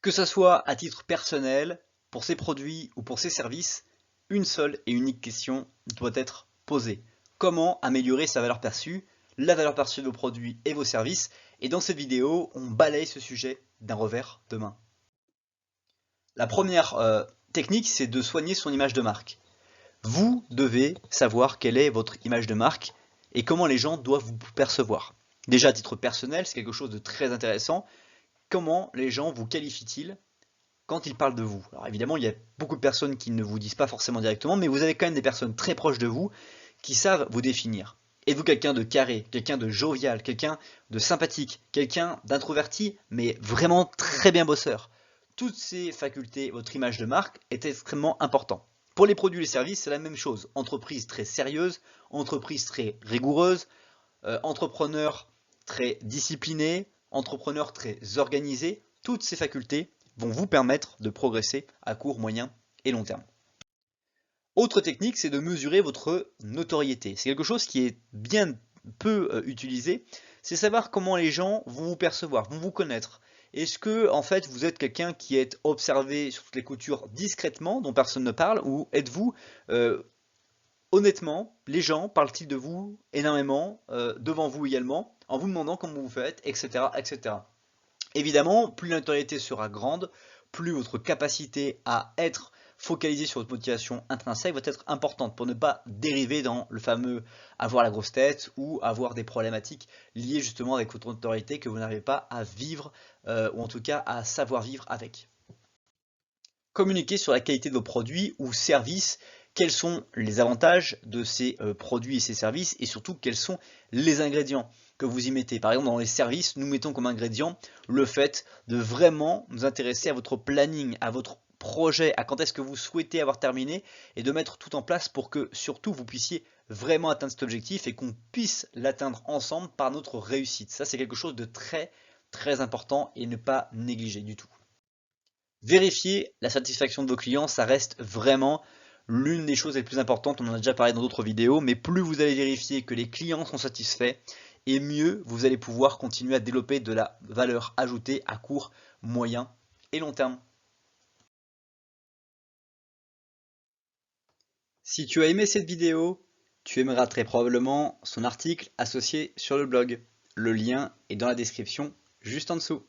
Que ça soit à titre personnel, pour ses produits ou pour ses services, une seule et unique question doit être posée. Comment améliorer sa valeur perçue, la valeur perçue de vos produits et vos services? Et dans cette vidéo, on balaye ce sujet d'un revers de main. La première technique, c'est de soigner son image de marque. Vous devez savoir quelle est votre image de marque et comment les gens doivent vous percevoir. Déjà à titre personnel, c'est quelque chose de très intéressant. Comment les gens vous qualifient-ils quand ils parlent de vous? Alors évidemment, il y a beaucoup de personnes qui ne vous disent pas forcément directement, mais vous avez quand même des personnes très proches de vous qui savent vous définir. Êtes-vous quelqu'un de carré, quelqu'un de jovial, quelqu'un de sympathique, quelqu'un d'introverti, mais vraiment très bien bosseur? Toutes ces facultés, votre image de marque est extrêmement important. Pour les produits et les services, c'est la même chose. Entreprise très sérieuse, entreprise très rigoureuse, entrepreneur très discipliné, entrepreneur très organisé. Toutes ces facultés vont vous permettre de progresser à court, moyen et long terme. Autre technique, c'est de mesurer votre notoriété. C'est quelque chose qui est bien peu utilisé. C'est savoir comment les gens vont vous percevoir, vont vous connaître. Est-ce que en fait vous êtes quelqu'un qui est observé sur toutes les coutures discrètement, dont personne ne parle, ou êtes-vous honnêtement, les gens parlent-ils de vous énormément, devant vous également, en vous demandant comment vous faites, etc., etc. Évidemment, plus la notoriété sera grande, plus votre capacité à être focalisé sur votre motivation intrinsèque va être importante pour ne pas dériver dans le fameux avoir la grosse tête ou avoir des problématiques liées justement avec votre notoriété que vous n'arrivez pas à vivre ou en tout cas à savoir vivre avec. Communiquer sur la qualité de vos produits ou services, quels sont les avantages de ces produits et ces services et surtout quels sont les ingrédients que vous y mettez. Par exemple, dans les services, nous mettons comme ingrédient le fait de vraiment nous intéresser à votre planning, à votre projet, à quand est-ce que vous souhaitez avoir terminé et de mettre tout en place pour que surtout vous puissiez vraiment atteindre cet objectif et qu'on puisse l'atteindre ensemble par notre réussite. Ça, c'est quelque chose de très très important et ne pas négliger du tout. Vérifier la satisfaction de vos clients, ça reste vraiment l'une des choses les plus importantes. On en a déjà parlé dans d'autres vidéos, mais plus vous allez vérifier que les clients sont satisfaits, et mieux vous allez pouvoir continuer à développer de la valeur ajoutée à court, moyen et long terme. Si tu as aimé cette vidéo, tu aimeras très probablement son article associé sur le blog. Le lien est dans la description juste en dessous.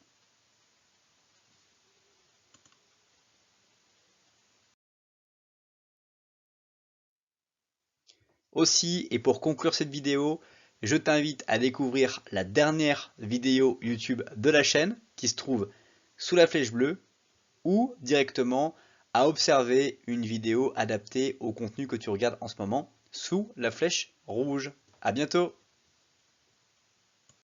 Aussi, et pour conclure cette vidéo, je t'invite à découvrir la dernière vidéo YouTube de la chaîne qui se trouve sous la flèche bleue ou directement à observer une vidéo adaptée au contenu que tu regardes en ce moment sous la flèche rouge. À bientôt!